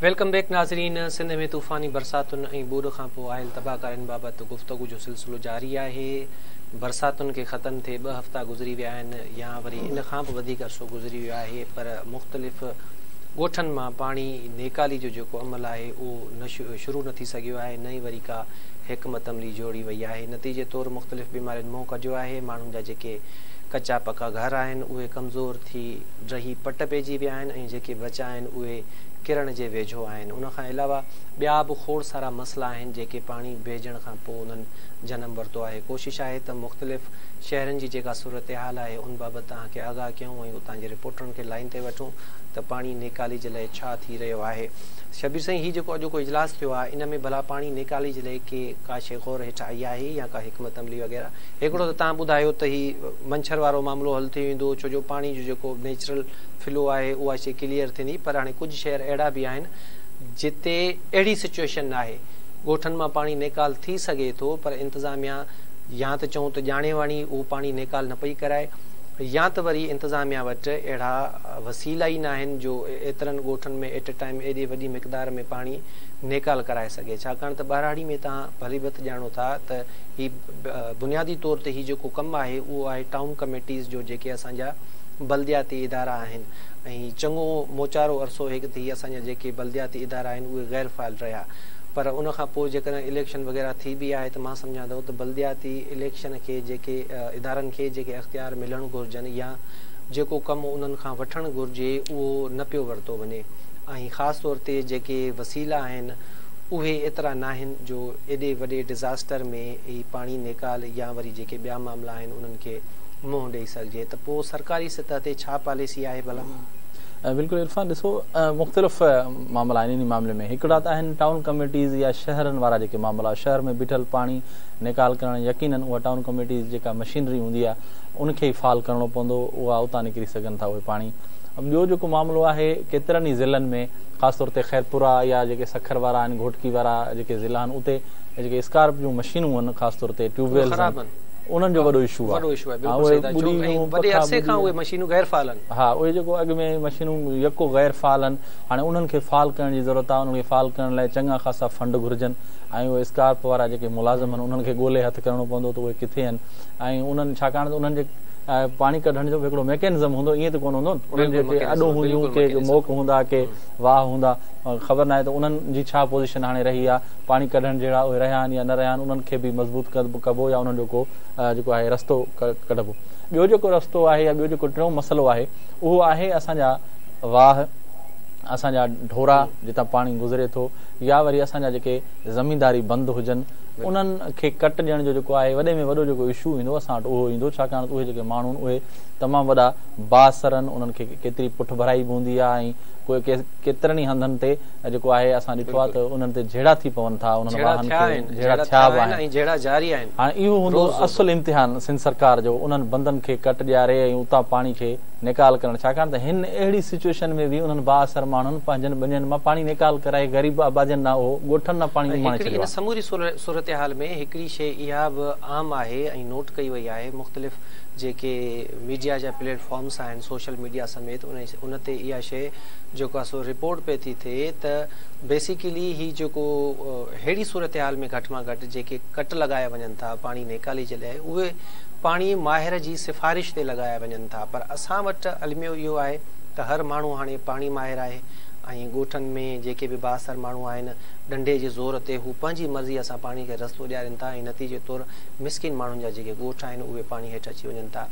Welcome back नाज़रीन। सिंध में तूफ़ानी बरसातुनि ऐं बूड़ खां पोइ आयल तबाहकारियुनि बाबति गुफ़्तगू जो सिलसिलो जारी आहे। बरसातुनि खे ख़तमु थिए 2 हफ़्ता गुज़री विया आहिनि या वरी इन खां बि वधीक अरसो गुज़री वियो आहे, पर मुख़्तलिफ़ ॻोठनि मां पाणी नेकाली जो जेको अमल आहे उहो शुरू न थी सघियो आहे, न ई वरी का हिकमत अमली जोड़ी वई आहे। नतीजे तौरु मुख़्तलिफ़ बीमारियुनि मुंहुं कढियो आहे। माण्हुनि जा जेके कचा पका घर आहिनि उहे कमज़ोर थी रही पट पइजी विया आहिनि ऐं जेके बचा आहिनि उहे किरण जे वेझो आहिनि। उन खां अलावा ॿिया बि खोड़ सारा मसइला आहिनि जेके पाणी भेजण खां पोइ उन्हनि जनमु वरितो आहे। कोशिशि आहे त मुख़्तलिफ़ शहरनि जी जेका सूरत हाल आहे उन बाबति तव्हांखे आगाह कयूं ऐं उतां जे रिपोर्टरनि खे लाइन ते वठूं त पाणी नेकाली जे लाइ छा थी रहियो आहे। शबीर साईं, हीउ जेको अॼोको इजलास थियो आहे इन में भला पाणी नेकाली जे लाइ का शइ गौर हेठि आई आहे या का हिकमत अमली वग़ैरह? हिकिड़ो त तव्हां ॿुधायो त हीउ मंछर वारो मामिलो हल थी वेंदो, छो जो पाणी जो जेको नेचुरल फ्लो आहे उहा शइ क्लियर थींदी, पर हाणे कुझु शहर अहिड़ा बि आहिनि जिते अहिड़ी सिचुएशन आहे ॻोठनि मां पाणी नेकाल थी सघे थो, पर इंतिज़ामिया या त चऊं त ॼाणे वाणी उहो पाणी नेकाल न पई कराए, या त वरी इंतिज़ामिया वटि अहिड़ा वसीला ई न आहिनि जो एतिरनि ॻोठनि में एट ए टाइम एॾी वॾी मिक़दार में पाणी नेकाल कराए सघे। छाकाणि त ॿाराड़ी में तव्हां भली बत ॼाणो था त हीउ बुनियादी तौर ते हीउ जेको कमु आहे उहो आहे टाउन कमेटीज़ जो, जेके असांजा बल्दियाती इदारा आहिनि ऐं चङो मोचारो अरसो हिकु थी असांजा जेके बल्दियाती इदारा आहिनि उहे गैर फ़ाइल रहिया, पर उन खां पोइ जेकॾहिं इलेक्शन वग़ैरह थी बि आहे त मां सम्झां थो त बल्दियाती इलेक्शन खे जेके इदारनि खे जेके अख़्तियार मिलणु घुरिजनि या जेको कमु उन्हनि खां वठणु घुरिजे उहो न पियो वरितो वञे, ऐं ख़ासि तौर ते जेके वसीला आहिनि उहे एतिरा न आहिनि जो एॾे वॾे डिज़ास्टर में ही पाणी नेकाल या वरी जेके ॿिया मामला आहिनि उन्हनि खे मुंहुं ॾेई सघिजे। त पोइ सरकारी सतह ते छा पॉलिसी आहे भला? बिल्कुलु इरफान, ॾिसो मुख़्तलिफ़ मामला आहिनि इन मामले में। हिकिड़ा त आहिनि टाउन कमेटीज़ या शहरनि वारा जेके मामला, शहर में बीठल पाणी निकाल करणु यकीनन उहा टाउन कमेटीज़ जेका मशीनरी हूंदी आहे उनखे ई फ़ाल करिणो पवंदो, उहा उतां निकिरी सघनि था उहे पाणी। ॿियो जेको मामिलो आहे केतिरनि ई ज़िलनि में, ख़ासि तौर ते ख़ैरपुरा या जेके सखर वारा आहिनि, घोटकी वारा जेके ज़िला आहिनि, उते जेके स्कार्प जूं मशीनूं आहिनि, ख़ासि तौर ते ट्यूबवेल उन्हनि जो वॾो इशू आहे। हा, उहे जेको अॻु में मशीनूं यको गैर फ़ाल आहिनि, हाणे उन्हनि खे फ़ाल करण जी ज़रूरत आहे। उन्हनि खे फ़ाल करण लाइ चङा ख़ासा फंड घुरिजनि ऐं उहे स्कार्प वारा जेके मुलाज़िम आहिनि उन्हनि खे ॻोल्हे हथु करिणो पवंदो त उहे किथे आहिनि ऐं उन्हनि, छाकाणि त उन्हनि जे पाणी कढण जो हिकिड़ो मैकेनिज़म हूंदो, ईअं त कोन हूंदो। उन्हनि जेके अॾो हूंदियूं, के मोक हूंदा, के वाह हूंदा, ख़बर न आहे त उन्हनि जी छा पोज़ीशन हाणे रही आहे, पाणी कढण जहिड़ा उहे रहिया आहिनि या न रहिया आहिनि, उन्हनि खे बि मज़बूत कबो या उन्हनि जो को जेको आहे रस्तो कढबो। ॿियो जेको रस्तो आहे या ॿियो जेको टियों मसइलो आहे उहो आहे असांजा वाह, असांजा ढोरा जितां पाणी गुज़रे थो, या वरी असांजा जेके ज़मीनदारी बंदि हुजनि उन्हनि खे कट ॾियण जो जेको आहे वॾे में वॾो जेको इशू ईंदो असां वटि उहो ईंदो, छाकाणि त उहे जेके माण्हू आहिनि उहे तमामु वॾा बासर आहिनि, उन्हनि खे केतिरी पुठ भराई बि हूंदी आहे ऐं कोई केतिरनि ई हंधनि ते जेको आहे असां ॾिठो आहे त उन्हनि ते जहिड़ा थी पवनि था, उन्हनि वाहन खे जहिड़ा थिया बि आहिनि। हाणे इहो हूंदो असुलु इम्तिहान सिंध सरकार जो, उन्हनि बंदनि खे कट ॾियारे ऐं उतां पाणी खे निकाल करणु, छाकाणि त हिन अहिड़ी सिचुएशन में बि उन्हनि बासर माण्हुनि पंहिंजनि ॿिन्हिनि मां पाणी निकाल कराए ग़रीब आबादियुनि न हो ॻोठनि न पाणी उमाणे छॾियो। समूरी सूरत हाल में हिकिड़ी शइ इहा बि आम आहे ऐं नोट कई वई आहे, मुख़्तलिफ़ जेके मीडिया जा प्लेटफॉर्म्स आहिनि सोशल मीडिया समेत उन ते इहा शइ जेको आहे सो रिपोर्ट पई थी थिए त बेसिकली ही जेको अहिड़ी सूरत हाल में घटि मां घटि जेके कट लॻाया वञनि था पाणी नेकाली जे लाइ, उहे पाणी माहिर जी सिफ़ारिश ते लॻाया वञनि था, पर असां वटि अलमियो इहो आहे त हर माण्हू हाणे पाणी माहिर आहे ऐं ॻोठनि में जेके बि बासर माण्हू आहिनि डंडे जे ज़ोर ते हू पंहिंजी मर्ज़ीअ सां पाणी खे रस्तो ॾियारनि था ऐं नतीजे तौरु मिसकिन माण्हुनि जा जेके ॻोठ आहिनि उहे पाणी हेठि अची वञनि था।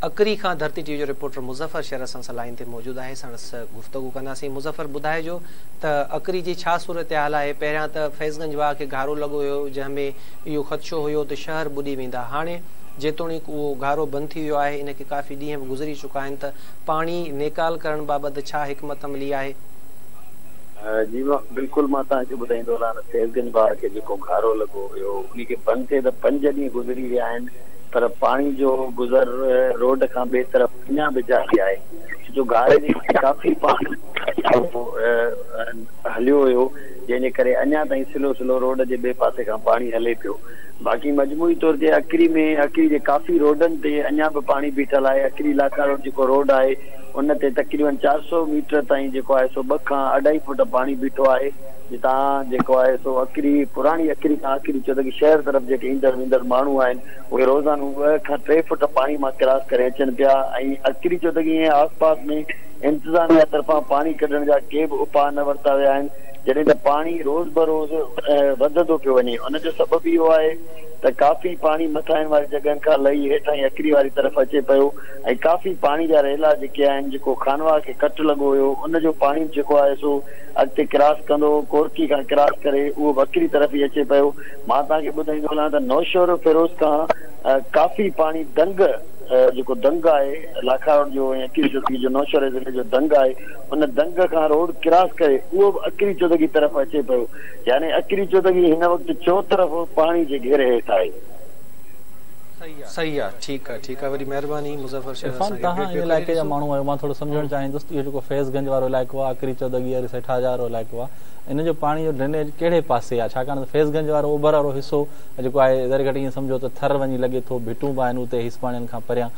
अकरी खां धरती टीवी जो रिपोर्टर मुज़फ़र शहर असां लाइन ते मौजूदु आहे, साणुसि गुफ़्तगू कंदासीं। मुज़फ़र, ॿुधाइजो त अकरी जी छा सूरत हाल आहे? पहिरियां त फैज़गंज वाह खे घारो लॻो हुयो जंहिंमें इहो ख़दशो हुयो त शहर ॿुॾी वेंदा, हाणे जेतोणीकि उहो घारो बंदि थी वियो आहे, इनखे काफ़ी ॾींहं बि गुज़री चुका आहिनि, त पाणी नेकाल करण बाबति छा हिकमत अमली आहे? जी बिल्कुलु, मां तव्हांखे ॿुधाईंदो हलां, फैज़गंज बार खे जेको घारो लॻो हुयो उनखे बंदि थिए त 5 ॾींहं गुज़री विया आहिनि, पर पाणी जो गुज़र रोड खां ॿिए तरफ़ अञा बि जारी आहे, जो घारे में काफ़ी पाणी हलियो हुयो, जंहिंजे करे अञा ताईं स्लो स्लो रोड जे ॿिए पासे खां पाणी हले पियो। बाक़ी मजमूई तौर ते अकरी जे काफ़ी रोडनि ते अञा बि पाणी बीठल आहे। अकरी इलाइक़ा जो जेको रोड आहे उन ते तक़रीबन 400 मीटर ताईं जेको आहे सो 2 खां 2.5 फुट पाणी बीठो आहे। जितां जेको आहे सो अकरी पुराणी अकरी खां अकरी चौधरी शहर तरफ़ जेके ईंदड़ वेंदड़ माण्हू आहिनि उहे रोज़ानो 2 खां 3 फुट पाणी मां क्रॉस करे अचनि पिया। ऐं अकरी चौधरी ऐं आसपास में इंतज़ामिया तरफ़ां पाणी कढण जा के बि उपाउ न वरिता विया आहिनि। जॾहिं त पाणी रोज़ बरोज़ वधंदो पियो वञे, उनजो सबबु इहो आहे त काफ़ी पाणी मथां वारी जॻहियुनि खां लही हेठां ई अकरी वारी तरफ़ अचे पियो। ऐं काफ़ी पाणी जा रेला जेके आहिनि, जेको खानवा खे कट लॻो हुयो, उनजो पाणी जेको आहे सो अॻिते क्रॉस कंदो, कोरकी खां क्रॉस करे उहो अकरी तरफ़ ई अचे पियो। मां तव्हांखे ॿुधाईंदो हलां त नौशहर फिरोज़ खां काफ़ी पाणी दंग जेको दंग आहे लाखावट जो ऐं अकरी चौधरी जो नौशहर ज़िले जो दंग आहे, उन दंग खां रोड क्रॉस करे उहो बि अकरी चौधरी तरफ़ अचे पियो। यानी अकरी चौधरी हिन वक़्तु चौतरफ़ पाणी जे घेरे हेठि आहे। सही आहे, ठीकु आहे, वरी महिरबानी मुज़फ़र इरफान, तव्हां इन इलाइक़े जा माण्हू आहियो, मां थोरो सम्झणु चाहींदुसि इहो जेको फैज़गंज वारो इलाइक़ो आहे, अकरी चौधरी सेठाजा वारो इलाइक़ो आहे, इन जो पाणी जो ड्रेनेज कहिड़े पासे आहे? छाकाणि त फैज़गंज वारो ओभर वारो हिसो जेको आहे ज़रे घटि ईअं सम्झो त थर वञी लॻे थो, भिटूं बि आहिनि उते हिस पाणियुनि खां परियां,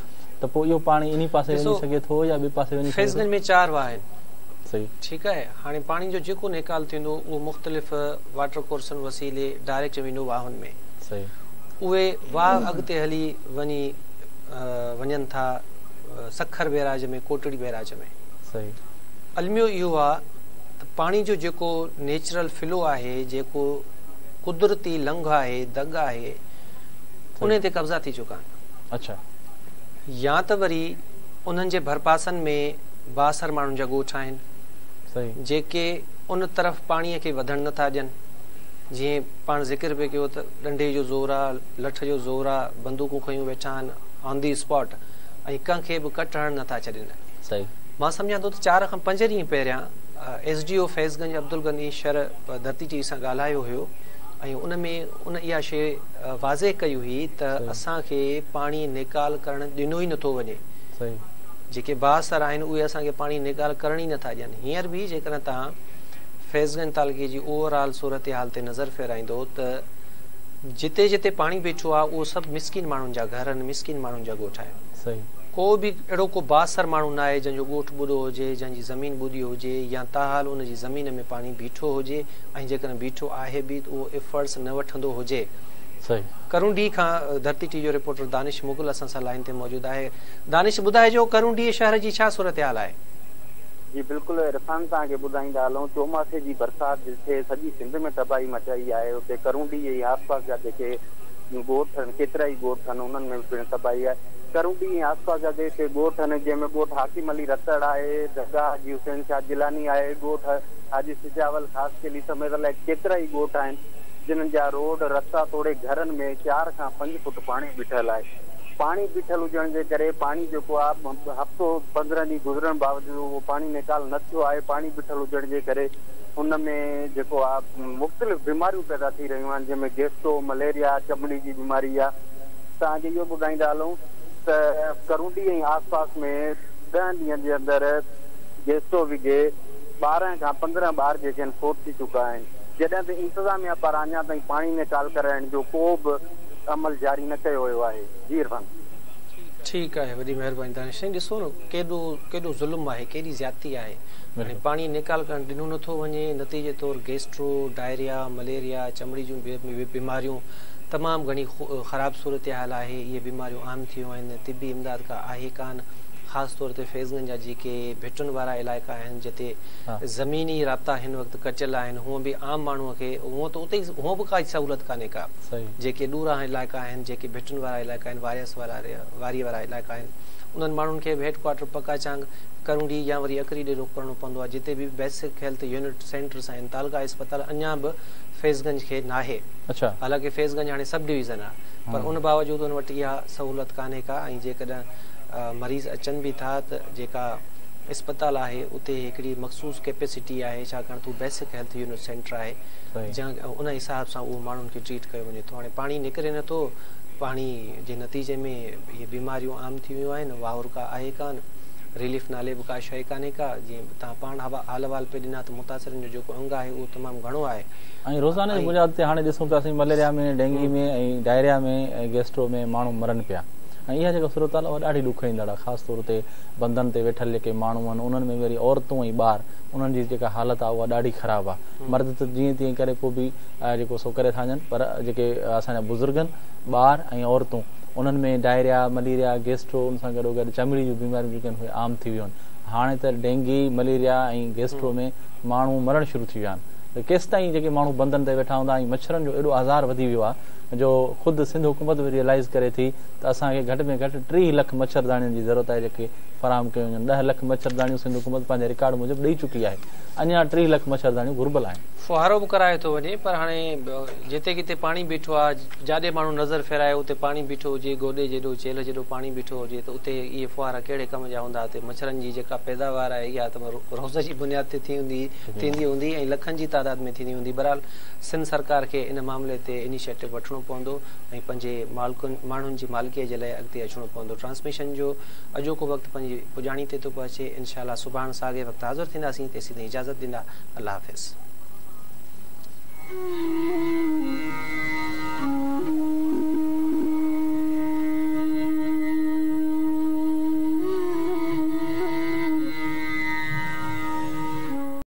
त पोइ इहो पाणी इन पासे वञी सघे थो या ॿिए पासे वञी? फैज़गंज में 4 वाह आहिनि। सही, ठीकु आहे। हाणे पाणी जो जेको निकाल थींदो उहो मुख़्तलिफ़ वाटर कोर्सनि वसीले डायरेक्ट वेंदो वाहुनि में। सही, उहे वाह अॻिते हली वञनि था सखर बैराज में, कोटड़ी बैराज में। सही, अलमियो इहो आहे त पाणी जो जेको नेचुरल फ्लो आहे, जेको कुदरती लंघ आहे, दग आहे, उन ते कब्ज़ा थी चुका आहिनि। अच्छा, या त वरी उन्हनि जे भरपासनि में बासर माण्हुनि जा ॻोठ आहिनि। सही, जेके उन तरफ़ पाणीअ खे वधण नथा ॾियनि। जीअं पाण ज़िक्र पियो कयो त डंडे जो ज़ोर आहे, लठ जो ज़ोर आहे, बंदूकूं खयूं वेठा आहिनि ऑन दी स्पॉट, ऐं कंहिंखे बि कट हणणु नथा छॾनि। सही, मां सम्झां थो त 4 खां 5 ॾींहं पहिरियां SDO फैज़गंज अब्दुल गनी शर धरती टीवी सां ॻाल्हायो हुयो, ऐं उन इहा शइ वाज़े कई हुई त असांखे पाणी निकाल करणु ॾिनो ई नथो वञे। सही, जेके बासर आहिनि उहे असांखे पाणी निकाल करण ई नथा ॾियनि। हींअर बि जेकॾहिं तव्हां फैज़गंज तालुके जी ओवरऑल सूरत हाल ते नज़र फेराईंदो त जिते जिते पाणी बीठो आहे उहो सभु मिसकिन माण्हुनि जा घर आहिनि, मिसकिन माण्हुनि जा ॻोठ आहिनि। सही, को बि अहिड़ो को बासर माण्हू न आहे जंहिंजो ॻोठ ॿुॾो हुजे, जंहिंजी ज़मीन ॿुॾी हुजे, या ताहाल उन जी ज़मीन में पाणी बीठो हुजे, ऐं जेकॾहिं बीठो आहे बि त उहो एफर्ट्स न वठंदो हुजे। सही, करूंडी खां धरती टी जो रिपोर्टर दानिश मुगल असां सां लाइन ते मौजूदु आहे। दानिश, ॿुधाइजो करूंडी शहर जी छा सूरत हाल आहे? जी बिल्कुलु इरफान, तव्हांखे ॿुधाईंदा हलूं, चौमासे जी बरसाति जिथे सॼी सिंध में तबाही मचाई आहे, उते करूंडी ऐं आसपास जा जेके ॻोठ आहिनि, केतिरा ई ॻोठ आहिनि, उन्हनि में पिणु तबाही आहे। करूंडी ऐं आसपास जा जेके ॻोठ आहिनि, जंहिंमें ॻोठ हाकिम अली रतड़ आहे, दरगाह हाजी हुसैन शाह जिलानी आहे, ॻोठ हाजी सिजावल ख़ासि केली समेत अलाए केतिरा ई ॻोठ आहिनि जिन्हनि जा रोड रस्ता तोड़े घरनि में 4 खां 5 फुट पाणी बीठल आहे। पाणी बीठल हुजण जे करे पाणी जेको आहे हफ़्तो 15 ॾींहं गुज़रण बावजूदि उहो पाणी निकाल न थियो आहे। पाणी बीठल हुजण जे करे हुन में जेको आहे मुख़्तलिफ़ बीमारियूं पैदा थी रहियूं आहिनि, जंहिंमें गैस्ट्रो, मलेरिया, चमड़ी जी बीमारी आहे। तव्हांखे इहो ॿुधाईंदा हलूं त करूंडी ऐं आसपास में 10 ॾींहंनि जे अंदरि गैस्ट्रो विघे 12 खां 15 ॿार जेके आहिनि फोत थी चुका आहिनि, जॾहिं त इंतज़ामिया पारां अञा ताईं पाणी निकाल कराइण जो को बि अमल जारी न कयो वियो आहे। जी इरफान, ठीकु आहे, वॾी महिरबानी। दानिश, ॾिसो न केॾो ज़ुल्म आहे, केॾी ज़्यादती आहे। पाणी निकाल करणु ॾिनो नथो वञे, नतीजे तौरु गैस्ट्रो, डायरिया, मलेरिया, चमड़ी जूं बीमारियूं तमामु घणी ख़राबु सूरत हाल आहे। इहे बीमारियूं आम थियूं आहिनि, तिबी इमदाद का आहे कान। ख़ासि तौर ते फैज़गंज जा जेके भिटुनि वारा इलाइक़ा आहिनि, जिते ज़मीनी राब्ता हिन वक़्तु कचियल आहिनि, हूअं बि आम माण्हूअ खे हूअं त उते हूअं बि काई सहूलियत कान्हे का। जेके ॾूरा इलाइक़ा आहिनि, जेके भिटुनि वारा इलाइक़ा आहिनि, वारी वारा इलाइक़ा आहिनि, उन्हनि माण्हुनि खे हेडक्वाटर पकाचांग, करूंडी या वरी अकरी ॾे रुख करणो पवंदो आहे, जिते बि बेसिक हेल्थ यूनिट सेंटर्स आहिनि। तालुका अस्पताल अञा बि फैज़गंज खे नाहे। हालांकि फैज़गंज हाणे सब डिवीज़न आहे, पर उन बावजूदि उन वटि इहा सहूलियत कान्हे का। ऐं जेकॾहिं मरीज़ अचनि बि था त जेका अस्पताल आहे उते हिकिड़ी मखसूस कैपेसिटी आहे, छाकाणि त उहो बेसिक हेल्थ यूनिट सेंटर आहे, जंहिं उन हिसाब सां उहो माण्हुनि खे ट्रीट कयो वञे थो। हाणे पाणी निकिरे नथो, पाणी जे नतीजे में इहे बीमारियूं आम थी वियूं आहिनि। वाहुर का आहे कान, रिलीफ नाले बि का शइ कान्हे का। जीअं तव्हां पाण हाल अहवाल पे ॾिना त मुतासिरनि जो जेको अंग आहे उहो तमामु घणो आहे। ऐं रोज़ाने जी बुनियाद ते हाणे ॾिसूं था असीं मलेरिया में, डेंगी में, ऐं डायरिया में, ऐं गैस्ट्रो में माण्हू मरनि पिया। ऐं इहा जेका सूरत हाल उहा ॾाढी ॾुखईंदड़ आहे, ख़ासि तौर ते बंधनि ते वेठल जेके माण्हू आहिनि उन्हनि में वरी औरतूं ऐं ॿार उन्हनि जी जेका हालत आहे उहा ॾाढी ख़राबु आहे। मर्द त जीअं तीअं करे को बि जेको सो करे था वञनि, पर जेके असांजा बुज़ुर्गनि, ॿार ऐं औरतूं उन्हनि में डायरिया, मलेरिया, गैस्ट्रो, उन सां गॾोगॾु चमड़ी जूं बीमारियूं जेके आहिनि उहे आम थी वियूं आहिनि। हाणे त डेंगी, मलेरिया ऐं गैस्ट्रो में माण्हू मरणु शुरू थी विया आहिनि। केसि ताईं जेके माण्हू बंधनि ते वेठा हूंदा ऐं मच्छरनि जो एॾो आज़ार वधी वियो आहे जो ख़ुदि सिंध हुकूमत बि रियलाइज़ करे थी त असांखे घटि में घटि 3 लख मच्छरदाणियुनि जी ज़रूरत आहे जेके फराहम कयूं वञनि। 10 लख मच्छरदाणियूं सिंध हुकूमत पंहिंजे रिकॉर्ड मूजिबि ॾेई चुकी आहे, अञा 3 लख मच्छरदाणियूं घुर्बल आहिनि। फुहारो बि कराए थो वञे, पर हाणे जिते किथे पाणी बीठो आहे, जाॾे माण्हू नज़र फेराए उते पाणी बीठो हुजे, गोॾे जेॾो चेल जेॾो पाणी बीठो हुजे, त उते इहे फुहारा कहिड़े कम जा हूंदा। हिते मच्छरनि जी जेका पैदावार आहे इहा त रोज़ जी बुनियाद ते थींदी हूंदी ऐं लखनि जी तादाद में थींदी हूंदी। बहरहाल सिंध सरकार खे इन मामले ते इनिशिएटिव वठिणो पवंदो ऐं पंहिंजे माण्हुनि जी मालिकीअ जे लाइ अॻिते अचिणो पवंदो। ट्रांसमिशन जो अॼोको वक़्तु पंहिंजी पुॼाणी ते थो पहुचे। इनशाअल्लाह सुभाणे साॻे वक़्तु हाज़िर थींदासीं, तेसीं ताईं इजाज़त ॾींदा। अल्लाह हाफ़िज़।